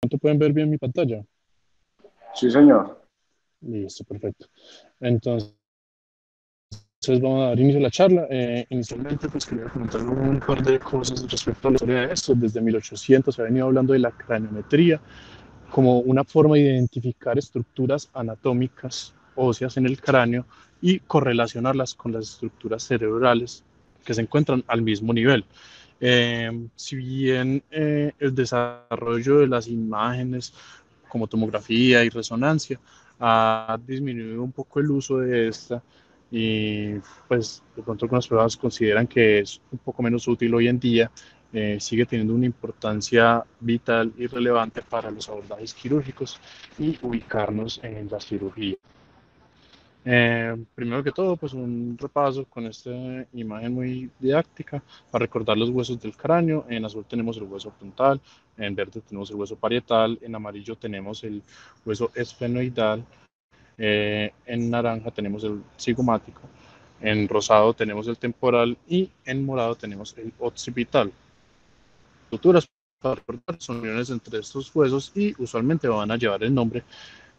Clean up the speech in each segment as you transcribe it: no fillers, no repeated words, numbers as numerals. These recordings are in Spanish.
¿Cuánto pueden ver bien mi pantalla? Sí, señor. Listo, perfecto. Entonces vamos a dar inicio a la charla. Inicialmente pues quería comentar un par de cosas respecto a la historia de esto. Desde 1800 se ha venido hablando de la craniometría como una forma de identificar estructuras anatómicas óseas en el cráneo y correlacionarlas con las estructuras cerebrales que se encuentran al mismo nivel. Si bien el desarrollo de las imágenes como tomografía y resonancia ha disminuido un poco el uso de esta y pues de pronto algunas pruebas consideran que es un poco menos útil hoy en día, sigue teniendo una importancia vital y relevante para los abordajes quirúrgicos y ubicarnos en la cirugía. Primero que todo, pues un repaso con esta imagen muy didáctica para recordar los huesos del cráneo. En azul tenemos el hueso frontal, en verde tenemos el hueso parietal, en amarillo tenemos el hueso esfenoidal, en naranja tenemos el cigomático, en rosado tenemos el temporal y en morado tenemos el occipital. Suturas para recordar son uniones entre estos huesos y usualmente van a llevar el nombre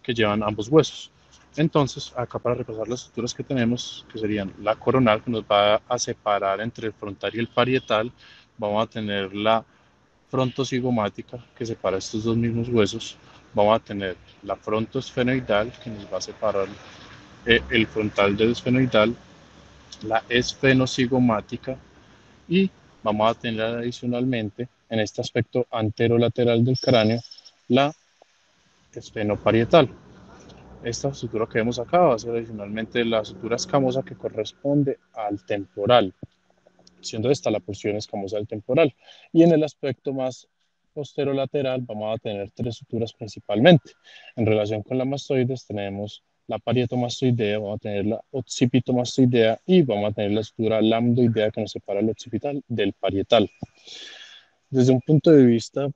que llevan ambos huesos. Entonces, acá para repasar las estructuras que tenemos, que serían la coronal, que nos va a separar entre el frontal y el parietal, vamos a tener la frontocigomática, que separa estos dos mismos huesos, vamos a tener la frontosfenoidal, que nos va a separar el frontal del esfenoidal, la esfenocigomática, y vamos a tener adicionalmente, en este aspecto anterolateral del cráneo, la esfenoparietal. Esta sutura que vemos acá va a ser adicionalmente la sutura escamosa que corresponde al temporal, siendo esta la porción escamosa del temporal. Y en el aspecto más posterolateral vamos a tener tres suturas principalmente. En relación con la mastoides tenemos la parietomastoidea, vamos a tener la occipitomastoidea y vamos a tener la sutura lambdoidea que nos separa el occipital del parietal. Desde un punto de vista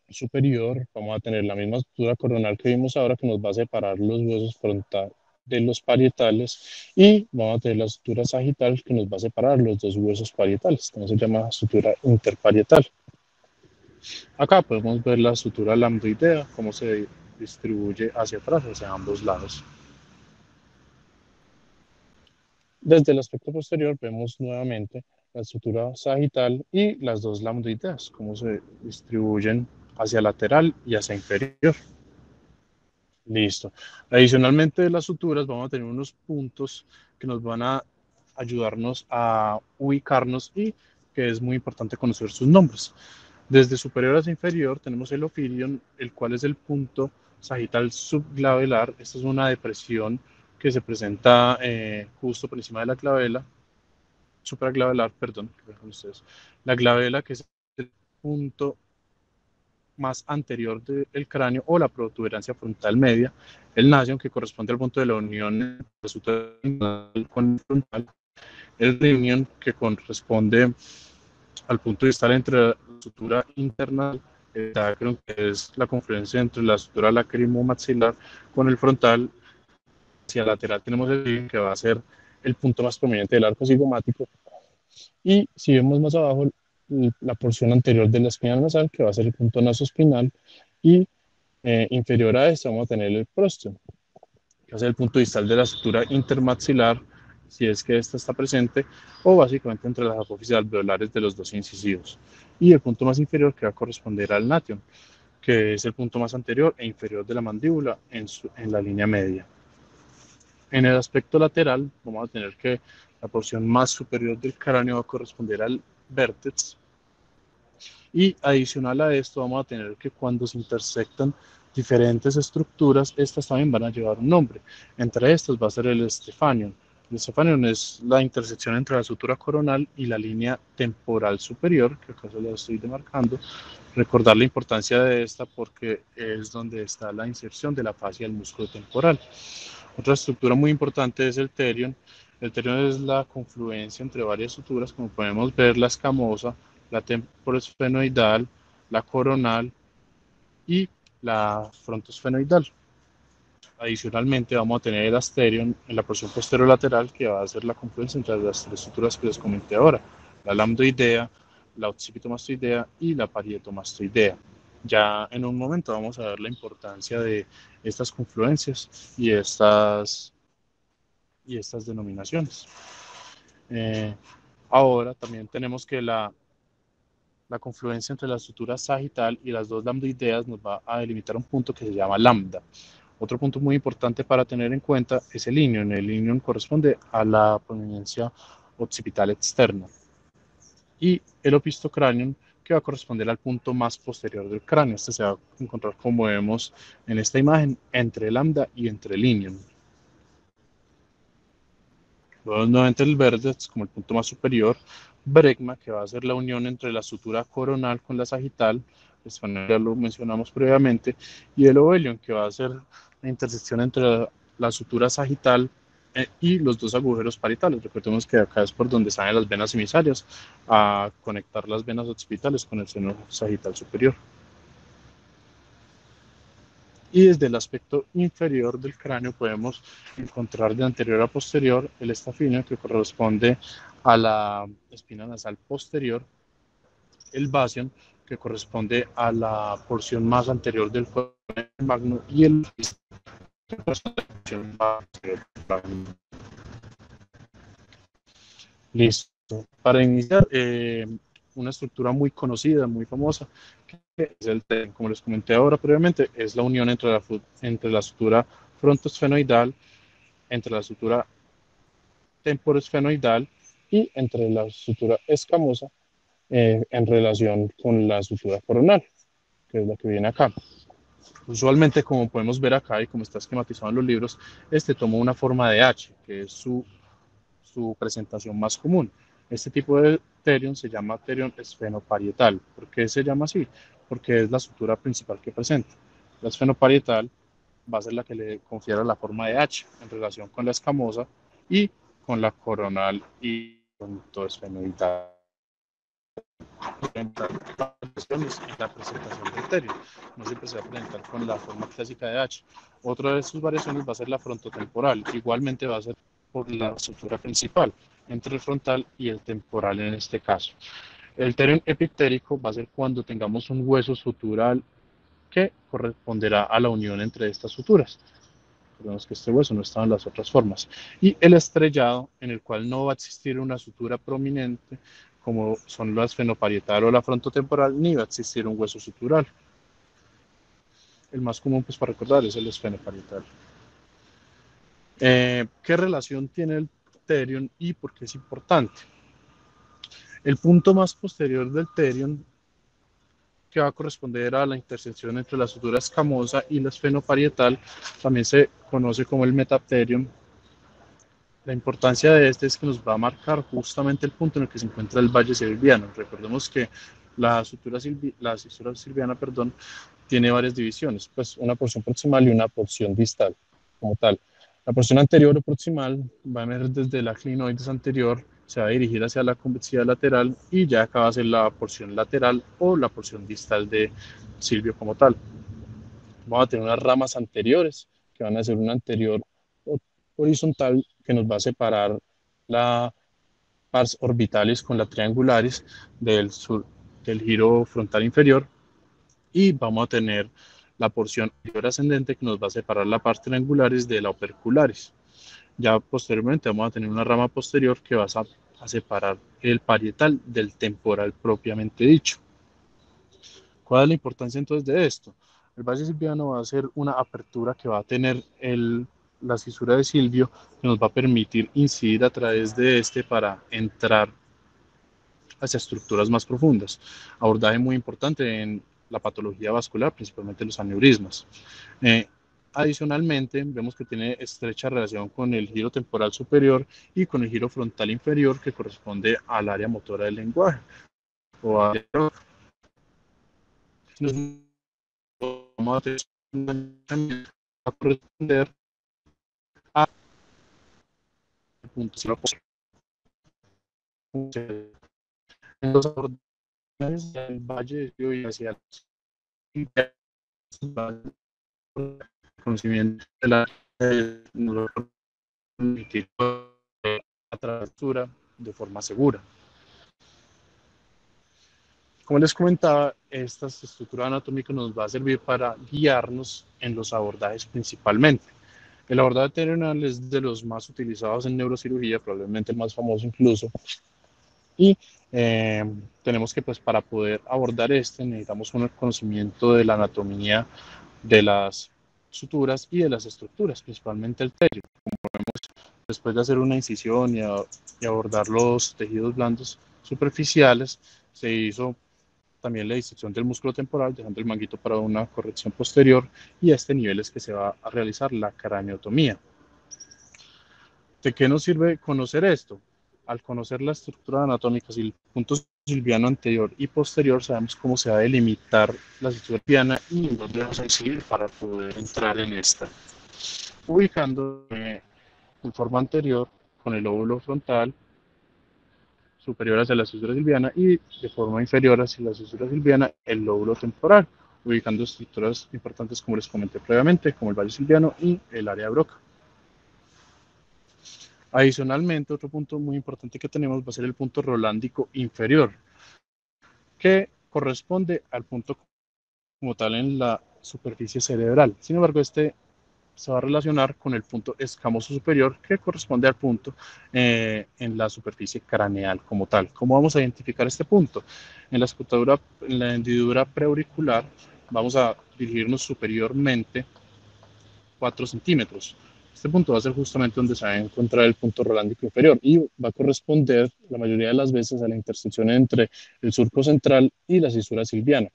superior vamos a tener la misma estructura coronal que vimos ahora que nos va a separar los huesos frontales de los parietales y vamos a tener la sutura sagital que nos va a separar los dos huesos parietales. Entonces se llama sutura interparietal. Acá podemos ver la sutura lambdoidea, cómo se distribuye hacia atrás, hacia ambos lados. Desde el aspecto posterior vemos nuevamente la sutura sagital y las dos lambdoideas, cómo se distribuyen hacia lateral y hacia inferior. Listo. Adicionalmente de las suturas vamos a tener unos puntos que nos van a ayudarnos a ubicarnos y que es muy importante conocer sus nombres. Desde superior hacia inferior tenemos el ophirion, el cual es el punto sagital subglabelar. Esta es una depresión que se presenta justo por encima de la glabela, supraglabelar, perdón, ustedes. La glabela, que es el punto más anterior del cráneo, o la protuberancia frontal media, el nasion, que corresponde al punto de la unión con el frontal, el renion, que corresponde al punto distal entre la sutura interna, el sacrum, que es la confluencia entre la sutura lacrimomaxilar con el frontal. Hacia lateral tenemos el renion, que va a ser el punto más prominente del arco cigomático, y si vemos más abajo la porción anterior de la espina nasal, que va a ser el punto nasoespinal, y inferior a esto vamos a tener el prósteno, que es el punto distal de la sutura intermaxilar, si es que esta está presente, o básicamente entre las apófisis alveolares de los dos incisivos. Y el punto más inferior que va a corresponder al nation, que es el punto más anterior e inferior de la mandíbula en la línea media. En el aspecto lateral vamos a tener que la porción más superior del cráneo va a corresponder al vértex, y adicional a esto vamos a tener que cuando se intersectan diferentes estructuras, estas también van a llevar un nombre. Entre estas va a ser el Stephanion. El Stephanion es la intersección entre la sutura coronal y la línea temporal superior, que acá se la estoy demarcando. Recordar la importancia de esta porque es donde está la inserción de la fascia del músculo temporal. Otra estructura muy importante es el terion. El terion es la confluencia entre varias suturas, como podemos ver, la escamosa, la temporosfenoidal, la coronal y la frontosfenoidal. Adicionalmente vamos a tener el asterion en la porción posterolateral, que va a ser la confluencia entre las tres estructuras que les comenté ahora, la lambdoidea, la occipitomastoidea y la parietomastoidea. Ya en un momento vamos a ver la importancia de estas confluencias y estas denominaciones. Ahora también tenemos que la confluencia entre la estructura sagital y las dos lambdoideas nos va a delimitar un punto que se llama lambda. Otro punto muy importante para tener en cuenta es el ilion. El ilion corresponde a la prominencia occipital externa y el opistocranium, que va a corresponder al punto más posterior del cráneo. Este se va a encontrar, como vemos en esta imagen, entre el lambda y entre el ilion. Luego, nuevamente el vértex como el punto más superior, bregma, que va a ser la unión entre la sutura coronal con la sagital, pues, bueno, ya lo mencionamos previamente, y el ovelion, que va a ser la intersección entre la sutura sagital y los dos agujeros parietales. Recordemos que acá es por donde salen las venas emisarias a conectar las venas occipitales con el seno sagital superior. Y desde el aspecto inferior del cráneo podemos encontrar de anterior a posterior el estafíneo, que corresponde a la espina nasal posterior, el basión, que corresponde a la porción más anterior del cuerpo magno, y el que corresponde a la porción más anterior del magno. Listo. Para iniciar, una estructura muy conocida, muy famosa, que es el TEN, como les comenté ahora previamente, es la unión entre la sutura frontoesfenoidal, entre la sutura temporoesfenoidal y entre la sutura escamosa en relación con la sutura coronal, que es la que viene acá. Usualmente, como podemos ver acá y como está esquematizado en los libros, este toma una forma de H, que es su presentación más común. Este tipo de terion se llama terion esfenoparietal. ¿Por qué se llama así? Porque es la sutura principal que presenta. La esfenoparietal va a ser la que le confiera la forma de H en relación con la escamosa y con la coronal y con todo esfenoidal. En la presentación del terion. No siempre se va a presentar con la forma clásica de H. Otra de sus variaciones va a ser la frontotemporal. Igualmente va a ser por la sutura principal, entre el frontal y el temporal en este caso. El terion epictérico va a ser cuando tengamos un hueso sutural que corresponderá a la unión entre estas suturas. Recordemos que este hueso no estaba en las otras formas. Y el estrellado, en el cual no va a existir una sutura prominente, como son la esfenoparietal o la frontotemporal, ni va a existir un hueso sutural. El más común, pues, para recordar, es el esfenoparietal. ¿Qué relación tiene el terion y por qué es importante? El punto más posterior del terion, que va a corresponder a la intersección entre la sutura escamosa y la esfenoparietal, también se conoce como el metapterion. La importancia de este es que nos va a marcar justamente el punto en el que se encuentra el valle silviano. Recordemos que la sutura silviana, tiene varias divisiones, pues una porción proximal y una porción distal, como tal. La porción anterior o proximal va a emerger desde la clinoides anterior, se va a dirigir hacia la convexidad lateral y ya acá va a ser la porción lateral o la porción distal de silvio como tal. Vamos a tener unas ramas anteriores que van a ser una anterior horizontal que nos va a separar la pars orbitalis con la triangularis del giro frontal inferior, y vamos a tener la porción ascendente que nos va a separar la pars triangularis de la opercularis. Ya posteriormente vamos a tener una rama posterior que va a separar el parietal del temporal propiamente dicho. ¿Cuál es la importancia entonces de esto? El valle silviano va a ser una apertura que va a tener la fisura de Silvio, que nos va a permitir incidir a través de este para entrar hacia estructuras más profundas. Abordaje muy importante en la patología vascular, principalmente los aneurismas. Adicionalmente, vemos que tiene estrecha relación con el giro temporal superior y con el giro frontal inferior, que corresponde al área motora del lenguaje. O a vamos a corresponder a puntos en los abordajes del valle y hacia el conocimiento de la atractura de forma segura. Como les comentaba, esta estructura anatómica nos va a servir para guiarnos en los abordajes principalmente. El abordaje terrenal es de los más utilizados en neurocirugía, probablemente el más famoso incluso, y tenemos que, pues, para poder abordar este, necesitamos un conocimiento de la anatomía de las suturas y de las estructuras, principalmente el tallo. Después de hacer una incisión y abordar los tejidos blandos superficiales, se hizo también la disección del músculo temporal, dejando el manguito para una corrección posterior, y a este nivel es que se va a realizar la craneotomía. ¿De qué nos sirve conocer esto? Al conocer la estructura anatómica, si el punto silviano anterior y posterior, sabemos cómo se va a delimitar la estructura silviana y en dónde vamos a incidir para poder entrar en esta. Ubicando en forma anterior con el lóbulo frontal superior hacia la susura silviana y de forma inferior hacia la susura silviana el lóbulo temporal, ubicando estructuras importantes como les comenté previamente, como el valle silviano y el área de Broca. Adicionalmente, otro punto muy importante que tenemos va a ser el punto rolándico inferior, que corresponde al punto como tal en la superficie cerebral. Sin embargo, este se va a relacionar con el punto escamoso superior, que corresponde al punto en la superficie craneal como tal. ¿Cómo vamos a identificar este punto? En la hendidura preauricular vamos a dirigirnos superiormente 4 centímetros. Este punto va a ser justamente donde se va a encontrar el punto rolándico inferior y va a corresponder la mayoría de las veces a la intersección entre el surco central y la cisura silviana.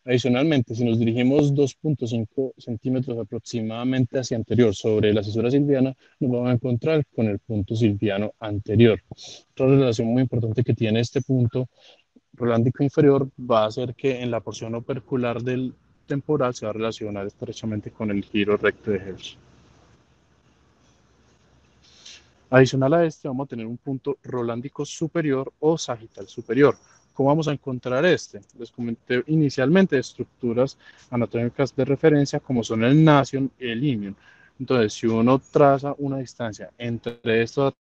Adicionalmente, si nos dirigimos 2.5 centímetros aproximadamente hacia anterior sobre la cisura silviana, nos vamos a encontrar con el punto silviano anterior. Otra relación muy importante que tiene este punto rolándico inferior va a ser que en la porción opercular del temporal se va a relacionar estrechamente con el giro recto de Hertz. Adicional a este, vamos a tener un punto rolándico superior o sagital superior. ¿Cómo vamos a encontrar este? Les comenté inicialmente estructuras anatómicas de referencia como son el nasion y el ilion. Entonces, si uno traza una distancia entre estos a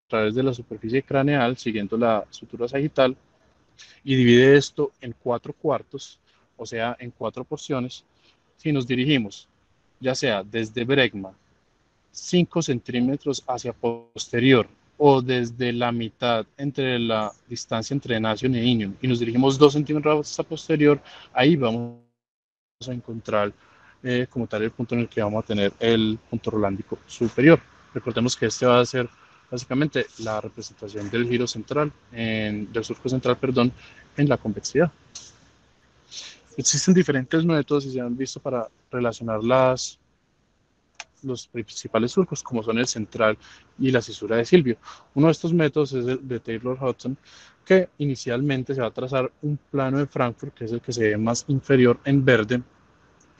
través de la superficie craneal, siguiendo la sutura sagital, y divide esto en 4 cuartos, o sea, en 4 porciones, si nos dirigimos, ya sea desde bregma 5 centímetros hacia posterior o desde la mitad entre la distancia entre nasion e ilion y nos dirigimos 2 centímetros hacia posterior, ahí vamos a encontrar como tal el punto en el que vamos a tener el punto rolándico superior. Recordemos que este va a ser básicamente la representación del giro central, del surco central, perdón, en la convexidad. Existen diferentes métodos y se han visto para relacionar los principales surcos, como son el central y la cisura de Silvio. Uno de estos métodos es el de Taylor-Hudson, que inicialmente se va a trazar un plano de Frankfurt, que es el que se ve más inferior en verde.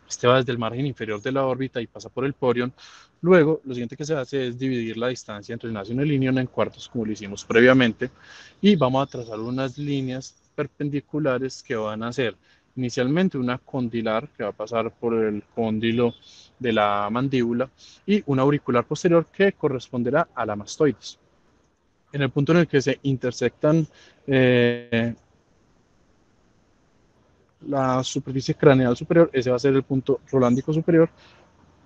Este va desde el margen inferior de la órbita y pasa por el porion. Luego, lo siguiente que se hace es dividir la distancia entre el nasion y el ilion en cuartos, como lo hicimos previamente, y vamos a trazar unas líneas perpendiculares que van a ser inicialmente una condilar que va a pasar por el cóndilo de la mandíbula y una auricular posterior que corresponderá a la mastoides. En el punto en el que se intersectan la superficie craneal superior, ese va a ser el punto rolándico superior,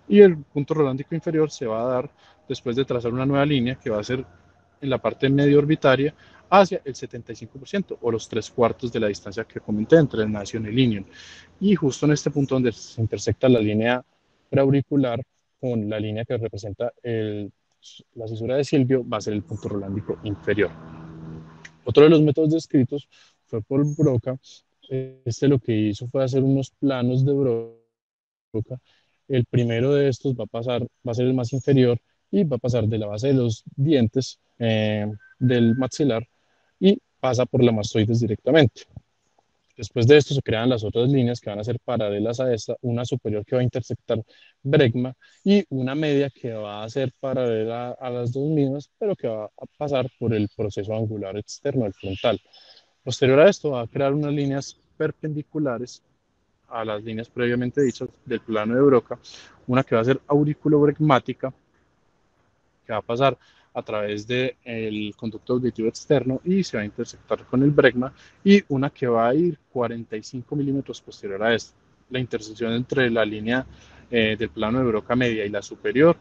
y el punto rolándico inferior se va a dar después de trazar una nueva línea que va a ser en la parte medio orbitaria hacia el 75% o los 3 cuartos de la distancia que comenté entre el nasion y el ilion. Y justo en este punto donde se intersecta la línea preauricular con la línea que representa la cisura de Silvio va a ser el punto rolándico inferior. Otro de los métodos descritos fue por Broca. Este lo que hizo fue hacer unos planos de Broca. El primero de estos va a ser el más inferior y va a pasar de la base de los dientes del maxilar y pasa por la mastoides directamente. Después de esto se crean las otras líneas que van a ser paralelas a esta, una superior que va a intersectar bregma y una media que va a ser paralela a las dos mismas, pero que va a pasar por el proceso angular externo del frontal. Posterior a esto va a crear unas líneas perpendiculares a las líneas previamente dichas del plano de Broca, una que va a ser auriculobregmática, que va a pasar a través del conducto auditivo externo y se va a intersectar con el bregma, y una que va a ir 45 milímetros posterior a esta. La intersección entre la línea del plano de broca media y la superior,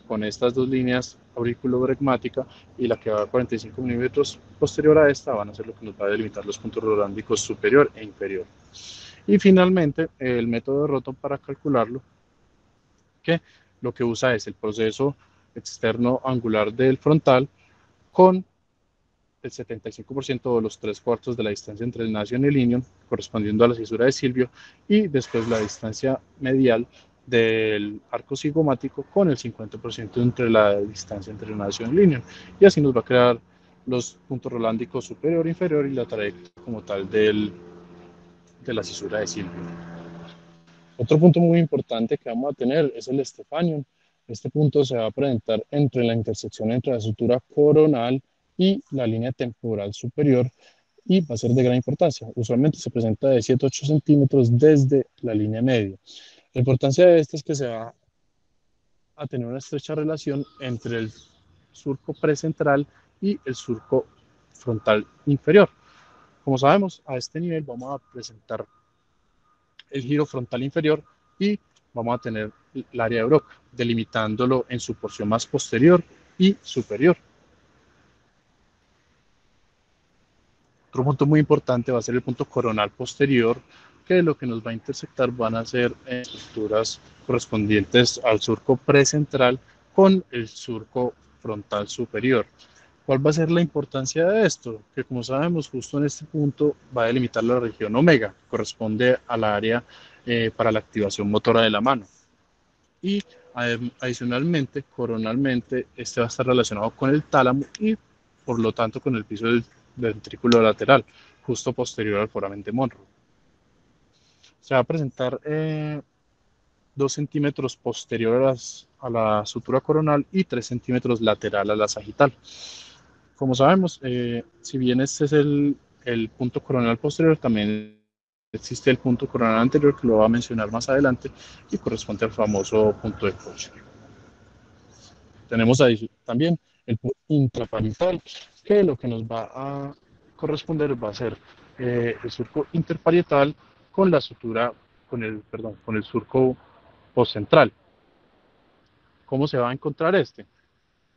con estas dos líneas auriculobregmática y la que va a 45 milímetros posterior a esta, van a ser lo que nos va a delimitar los puntos rodándicos superior e inferior. Y finalmente, el método de Roton para calcularlo, que lo que usa es el proceso externo angular del frontal con el 75% de los 3/4 de la distancia entre el nasion y el ilion, correspondiendo a la cisura de Silvio, y después la distancia medial del arco cigomático con el 50% entre la distancia entre el nasion y el ilion. Y así nos va a crear los puntos rolándicos superior, inferior y la trayectoria como tal de la cisura de Silvio. Otro punto muy importante que vamos a tener es el Stephanion. Este punto se va a presentar entre la intersección entre la sutura coronal y la línea temporal superior y va a ser de gran importancia. Usualmente se presenta de 7 a 8 centímetros desde la línea media. La importancia de este es que se va a tener una estrecha relación entre el surco precentral y el surco frontal inferior. Como sabemos, a este nivel vamos a presentar el giro frontal inferior y vamos a tener el área de broca, delimitándolo en su porción más posterior y superior. Otro punto muy importante va a ser el punto coronal posterior, que lo que nos va a intersectar van a ser estructuras correspondientes al surco precentral con el surco frontal superior. ¿Cuál va a ser la importancia de esto? Que como sabemos, justo en este punto va a delimitar la región omega, que corresponde al área para la activación motora de la mano. Y adicionalmente, coronalmente, este va a estar relacionado con el tálamo y por lo tanto con el piso del ventrículo lateral, justo posterior al foramen de Monroe. Se va a presentar 2 centímetros posterior a la sutura coronal y 3 centímetros lateral a la sagital. Como sabemos, si bien este es el punto coronal posterior, también existe el punto coronal anterior, que lo va a mencionar más adelante, y corresponde al famoso punto de Koch. Tenemos ahí también el punto intraparietal, que lo que nos va a corresponder va a ser el surco interparietal con la sutura, con el surco postcentral. ¿Cómo se va a encontrar este?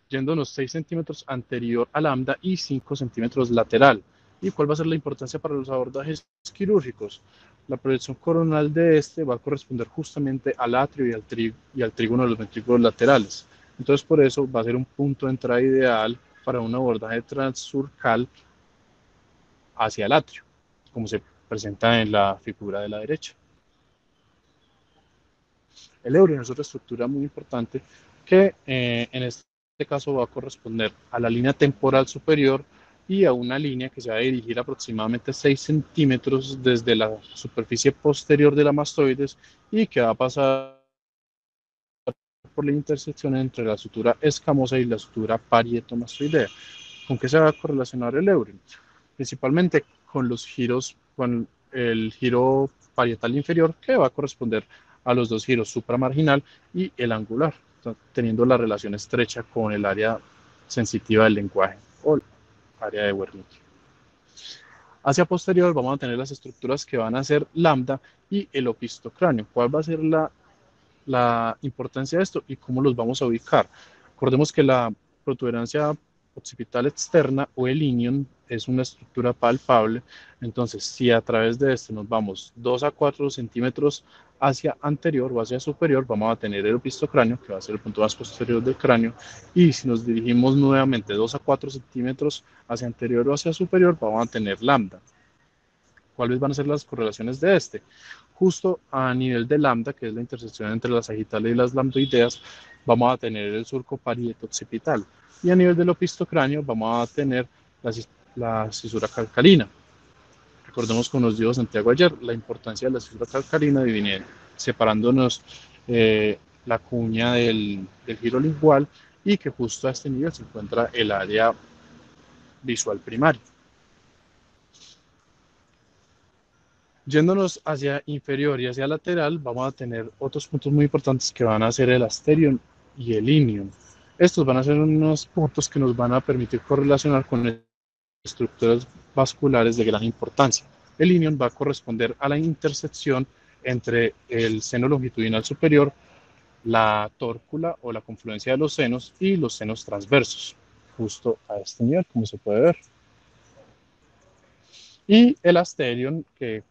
Yéndonos 6 centímetros anterior a lambda y 5 centímetros lateral. ¿Y cuál va a ser la importancia para los abordajes quirúrgicos? La proyección coronal de este va a corresponder justamente al atrio y al trígono de los ventrículos laterales. Entonces, por eso va a ser un punto de entrada ideal para un abordaje transsurcal hacia el atrio, como se presenta en la figura de la derecha. El Eurion es otra estructura muy importante que en este caso va a corresponder a la línea temporal superior y a una línea que se va a dirigir aproximadamente 6 centímetros desde la superficie posterior de la mastoides y que va a pasar por la intersección entre la sutura escamosa y la sutura parietomastoidea. ¿Con qué se va a correlacionar el Eurion? Principalmente con los giros, con el giro parietal inferior, que va a corresponder a los dos giros supramarginal y el angular, teniendo la relación estrecha con el área sensitiva del lenguaje o área de Wernicke. Hacia posterior vamos a tener las estructuras que van a ser lambda y el opistocráneo. ¿Cuál va a ser la importancia de esto y cómo los vamos a ubicar? Recordemos que la protuberancia occipital externa o el ilion es una estructura palpable. Entonces, si a través de este nos vamos 2 a 4 centímetros hacia anterior o hacia superior, vamos a tener el opistocráneo, que va a ser el punto más posterior del cráneo. Y si nos dirigimos nuevamente 2 a 4 centímetros hacia anterior o hacia superior, vamos a tener lambda. ¿Cuáles van a ser las correlaciones de este? Justo a nivel de lambda, que es la intersección entre las sagitales y las lambdoideas, vamos a tener el surco parieto-occipital. Y a nivel del opistocráneo vamos a tener la cisura calcalina. Recordemos, como nos dijo Santiago ayer, la importancia de la cisura calcalina viene separándonos la cuña del giro lingual y que justo a este nivel se encuentra el área visual primaria. Yéndonos hacia inferior y hacia lateral, vamos a tener otros puntos muy importantes que van a ser el asterion y el ilion. Estos van a ser unos puntos que nos van a permitir correlacionar con estructuras vasculares de gran importancia. El ilion va a corresponder a la intersección entre el seno longitudinal superior, la tórcula o la confluencia de los senos y los senos transversos, justo a este nivel, como se puede ver. Y el asterion, que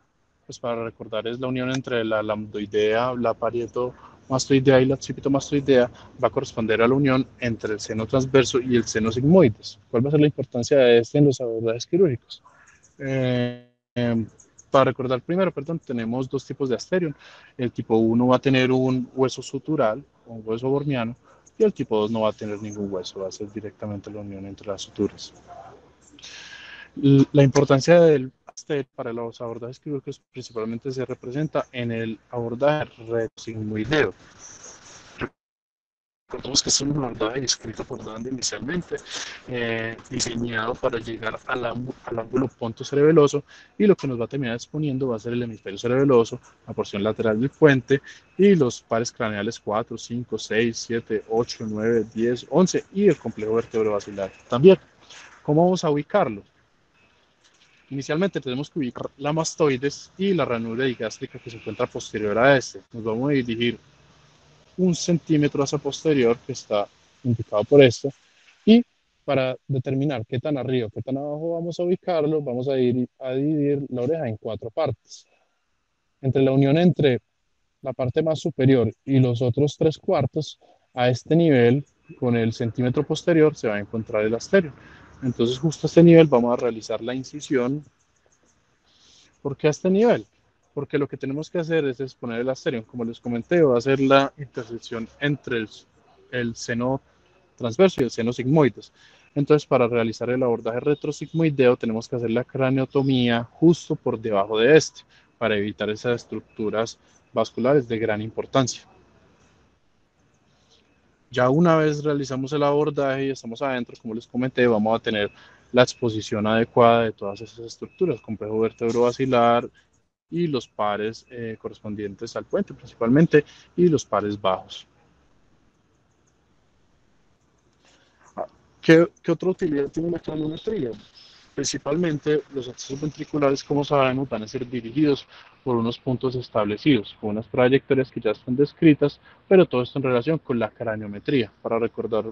pues para recordar es la unión entre la lambdoidea, la parietomastoidea y la occipitomastoidea, va a corresponder a la unión entre el seno transverso y el seno sigmoides. ¿Cuál va a ser la importancia de este en los abordajes quirúrgicos? Eh, eh, para recordar primero, perdón, tenemos dos tipos de asterion. El tipo 1 va a tener un hueso sutural, un hueso borniano, y el tipo 2 no va a tener ningún hueso, va a ser directamente la unión entre las suturas. La importancia del asterion para los abordajes quirúrgicos principalmente se representa en el abordaje retrosigmoideo. Recordemos que es un abordaje escrito por Dande inicialmente, diseñado para llegar al ángulo ponto cerebeloso, y lo que nos va a terminar exponiendo va a ser el hemisferio cerebeloso, la porción lateral del puente y los pares craneales 4, 5, 6, 7, 8, 9, 10, 11 y el complejo vertebrovascular también. ¿Cómo vamos a ubicarlo? Inicialmente tenemos que ubicar la mastoides y la ranura digástrica que se encuentra posterior a este. Nos vamos a dirigir 1 centímetro hacia posterior, que está indicado por esto, y para determinar qué tan arriba o qué tan abajo vamos a ubicarlo, vamos a dividir la oreja en 4 partes. Entre la unión entre la parte más superior y los otros 3/4, a este nivel, con el centímetro posterior, se va a encontrar el asterion. Entonces, justo a este nivel vamos a realizar la incisión. ¿Por qué a este nivel? Porque lo que tenemos que hacer es exponer el asterion. Como les comenté, va a ser la intersección entre el seno transverso y el seno sigmoides. Entonces, para realizar el abordaje retrosigmoideo, tenemos que hacer la craneotomía justo por debajo de este, para evitar esas estructuras vasculares de gran importancia. Ya una vez realizamos el abordaje y estamos adentro, como les comenté, vamos a tener la exposición adecuada de todas esas estructuras, complejo vertebrovascular y los pares correspondientes al puente principalmente, y los pares bajos. ¿Qué otra utilidad tiene la craniometría? Principalmente los accesos ventriculares, como sabemos, van a ser dirigidos por unos puntos establecidos, con unas trayectorias que ya están descritas, pero todo esto en relación con la craniometría. Para recordar,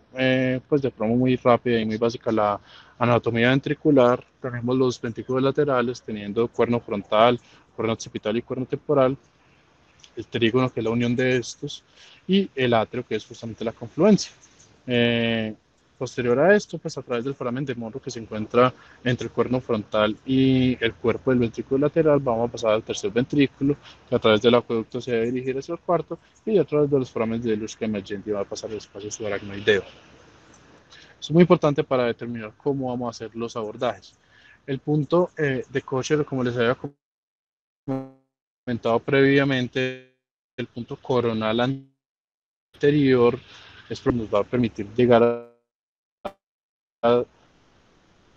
pues de forma muy rápida y muy básica, la anatomía ventricular, tenemos los ventrículos laterales teniendo cuerno frontal, cuerno occipital y cuerno temporal, el trígono, que es la unión de estos, y el atrio, que es justamente la confluencia. Posterior a esto, pues a través del foramen de Monro, que se encuentra entre el cuerno frontal y el cuerpo del ventrículo lateral, vamos a pasar al tercer ventrículo, que a través del acueducto se debe dirigir hacia el cuarto, y a través de los foramen de Luschka emergente va a pasar al espacio subaracnoideo. Es muy importante para determinar cómo vamos a hacer los abordajes. El punto de Kocher, como les había comentado previamente, el punto coronal anterior, esto nos va a permitir llegar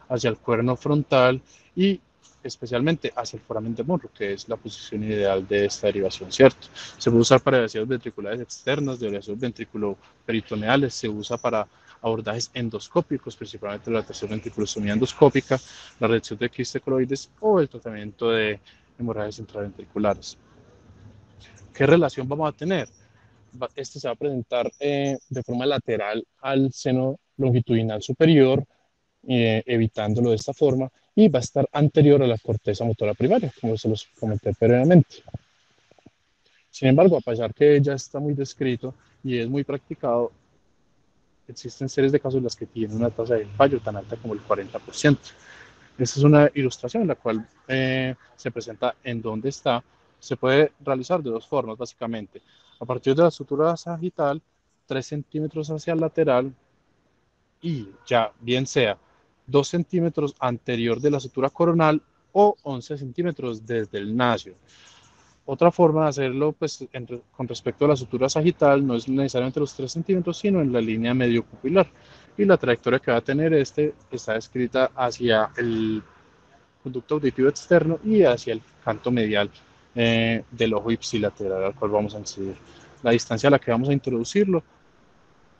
hacia el cuerno frontal y especialmente hacia el foramen de Monro, que es la posición ideal de esta derivación, ¿cierto? Se puede usar para derivaciones ventriculares externas, derivaciones ventriculoperitoneales, se usa para abordajes endoscópicos, principalmente la tercera ventriculostomía endoscópica, la reducción de quistes coloides o el tratamiento de hemorragias intraventriculares. ¿Qué relación vamos a tener? Este se va a presentar de forma lateral al seno longitudinal superior, evitándolo de esta forma, y va a estar anterior a la corteza motora primaria, como se los comenté previamente. Sin embargo, a pesar que ya está muy descrito y es muy practicado, existen series de casos en las que tienen una tasa de fallo tan alta como el 40%. Esta es una ilustración en la cual se presenta en dónde está. Se puede realizar de dos formas, básicamente. A partir de la sutura sagital, 3 centímetros hacia el lateral, y ya bien sea 2 centímetros anterior de la sutura coronal o 11 centímetros desde el nacio. Otra forma de hacerlo, pues, con respecto a la sutura sagital, no es necesariamente los 3 centímetros, sino en la línea medio pupilar. Y la trayectoria que va a tener este está descrita hacia el conducto auditivo externo y hacia el canto medial del ojo ipsilateral al cual vamos a incidir. La distancia a la que vamos a introducirlo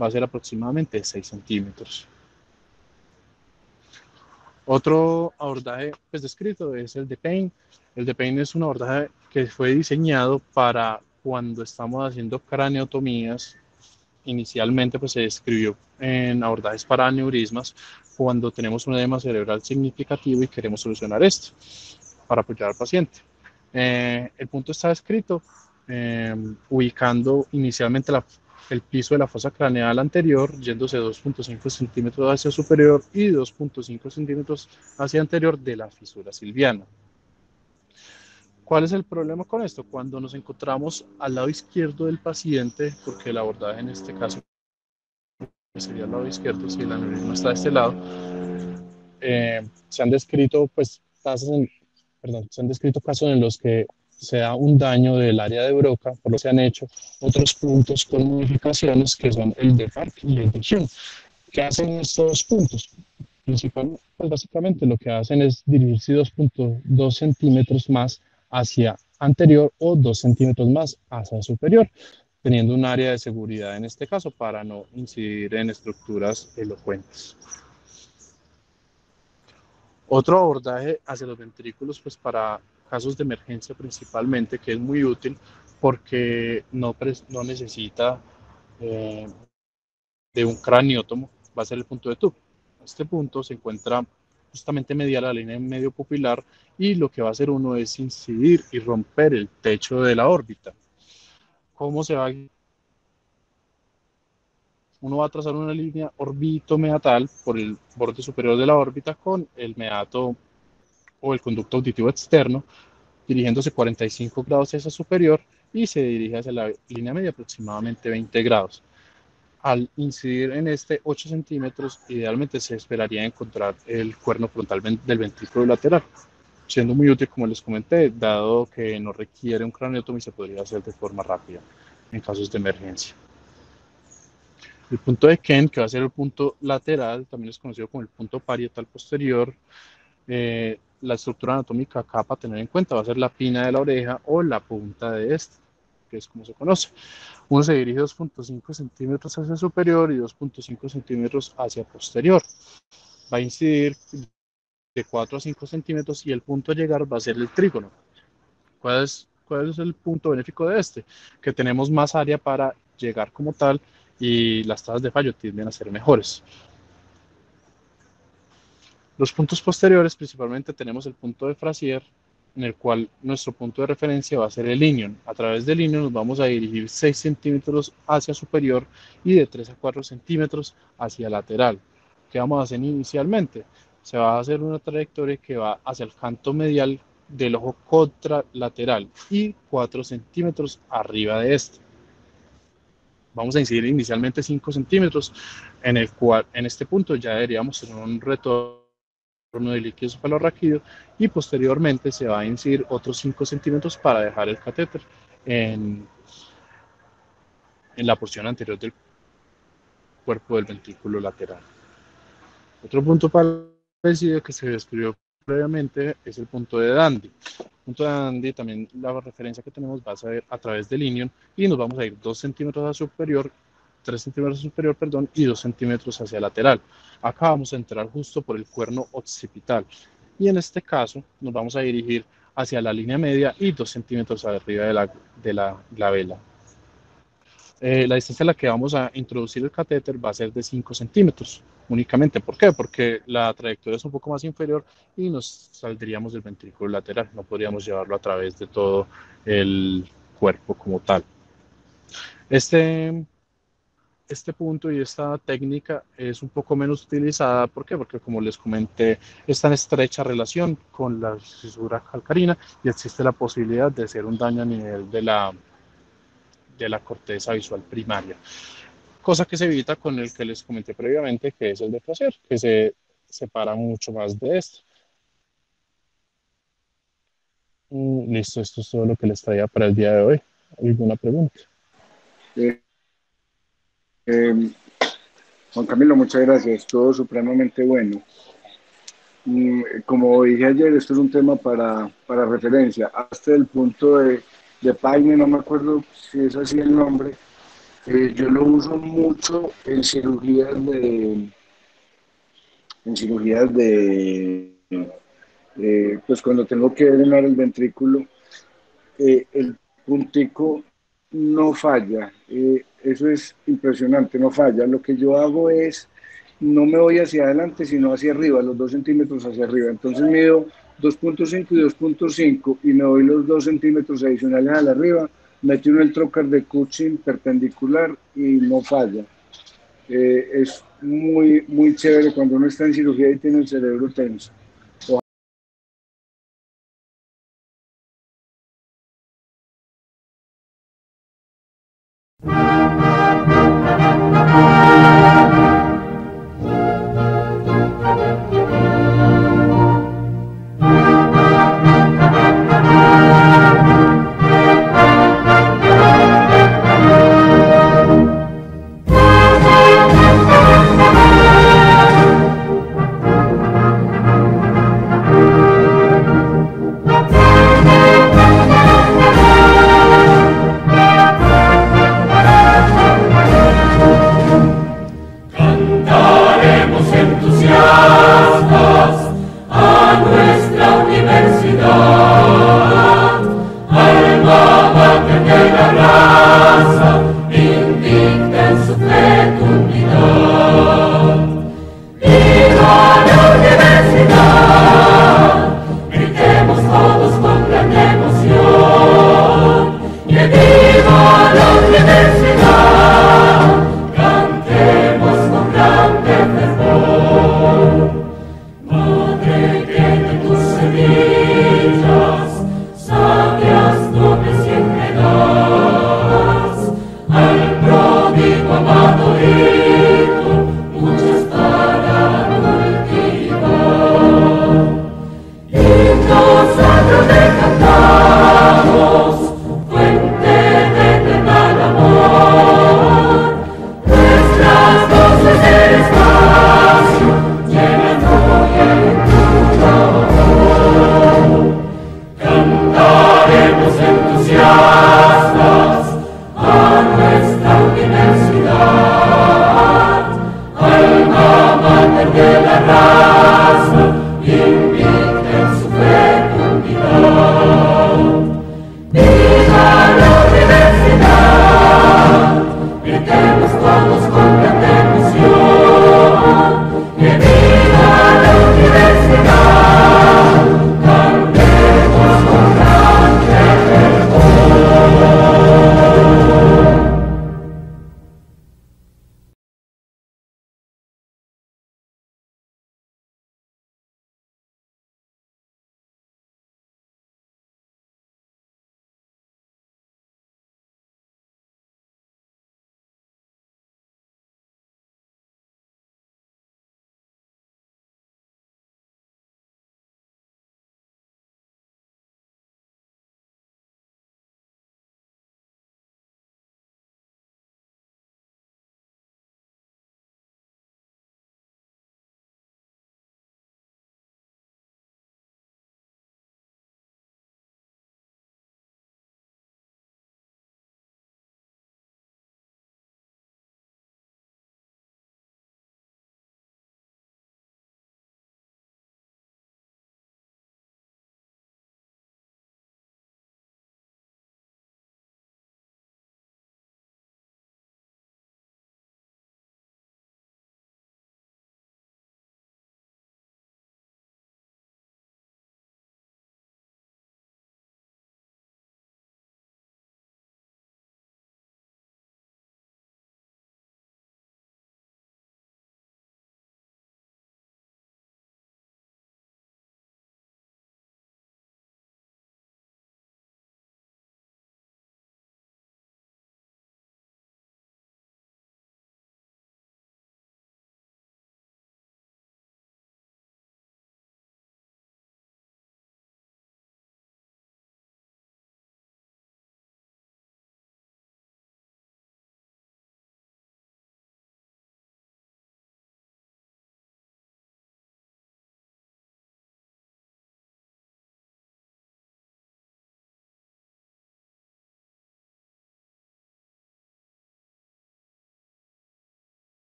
va a ser aproximadamente 6 centímetros. Otro abordaje pues, descrito es el de Payne. El de Payne es un abordaje que fue diseñado para cuando estamos haciendo craneotomías. Inicialmente pues, se describió en abordajes para aneurismas cuando tenemos un edema cerebral significativo y queremos solucionar esto para apoyar al paciente. El punto está descrito ubicando inicialmente el piso de la fosa craneal anterior, yéndose 2.5 centímetros hacia superior y 2.5 centímetros hacia anterior de la fisura silviana. ¿Cuál es el problema con esto? Cuando nos encontramos al lado izquierdo del paciente, porque el abordaje en este caso sería al lado izquierdo, si el aneurisma está de este lado, se han descrito pues, se han descrito casos en los que se da un daño del área de Broca, por lo que se han hecho otros puntos con modificaciones que son el de Park y el de Hume. ¿Qué hacen estos puntos? Principalmente, pues básicamente lo que hacen es dirigirse 2.2 centímetros más hacia anterior o 2 centímetros más hacia superior, teniendo un área de seguridad en este caso para no incidir en estructuras elocuentes. Otro abordaje hacia los ventrículos, pues para casos de emergencia principalmente, que es muy útil porque no necesita de un craniótomo, va a ser el punto de TUB. Este punto se encuentra justamente medial a la línea medio pupilar y lo que va a hacer uno es incidir y romper el techo de la órbita. ¿Cómo se va? Uno va a trazar una línea orbitomeatal por el borde superior de la órbita con el meato o el conducto auditivo externo, dirigiéndose 45 grados hacia superior y se dirige hacia la línea media aproximadamente 20 grados. Al incidir en este 8 centímetros, idealmente se esperaría encontrar el cuerno frontal del ventrículo lateral, siendo muy útil, como les comenté, dado que no requiere un craneotomía y se podría hacer de forma rápida en casos de emergencia. El punto de Kent, que va a ser el punto lateral, también es conocido como el punto parietal posterior. La estructura anatómica acá para tener en cuenta va a ser la pina de la oreja o la punta de esta, que es como se conoce. Uno se dirige 2.5 centímetros hacia superior y 2.5 centímetros hacia posterior. Va a incidir de 4 a 5 centímetros y el punto a llegar va a ser el trígono. ¿Cuál es el punto benéfico de este? Que tenemos más área para llegar como tal y las tasas de fallo tienden a ser mejores. Los puntos posteriores, principalmente tenemos el punto de Frazier, en el cual nuestro punto de referencia va a ser el ilion. A través del ilion nos vamos a dirigir 6 centímetros hacia superior y de 3 a 4 centímetros hacia lateral. ¿Qué vamos a hacer inicialmente? Se va a hacer una trayectoria que va hacia el canto medial del ojo contralateral y 4 centímetros arriba de este. Vamos a incidir inicialmente 5 centímetros, en el cual en este punto ya deberíamos tener un retorno de líquido cefalorraquídeo y posteriormente se va a incidir otros 5 centímetros para dejar el catéter en la porción anterior del cuerpo del ventrículo lateral. Otro punto parecido que se describió previamente es el punto de Dandy. El punto de Dandy, también la referencia que tenemos va a ser a través del ilion y nos vamos a ir 2 centímetros hacia superior, 3 centímetros superior, perdón, y 2 centímetros hacia lateral. Acá vamos a entrar justo por el cuerno occipital. Y en este caso nos vamos a dirigir hacia la línea media y 2 centímetros arriba de la vela. La distancia a la que vamos a introducir el catéter va a ser de 5 centímetros únicamente. ¿Por qué? Porque la trayectoria es un poco más inferior y nos saldríamos del ventrículo lateral. No podríamos llevarlo a través de todo el cuerpo como tal. Este punto y esta técnica es un poco menos utilizada. ¿Por qué? Porque, como les comenté, está en estrecha relación con la fisura calcarina y existe la posibilidad de hacer un daño a nivel de la corteza visual primaria. Cosa que se evita con el que les comenté previamente, que es el de Frazier, que se separa mucho más de esto. Listo, esto es todo lo que les traía para el día de hoy. ¿Alguna pregunta? Juan Camilo, muchas gracias. Todo supremamente bueno. Como dije ayer, esto es un tema para referencia. Hasta el punto de Payne, no me acuerdo si es así el nombre, Yo lo uso mucho en cirugías pues cuando tengo que drenar el ventrículo, el puntico no falla. Eso es impresionante, no falla. Lo que yo hago es, no me voy hacia adelante, sino hacia arriba, los 2 centímetros hacia arriba. Entonces mido 2,5 y 2,5 y me doy los 2 centímetros adicionales a la arriba, metí en el trocar de Cushing perpendicular y no falla. Es muy, muy chévere cuando uno está en cirugía y tiene el cerebro tenso.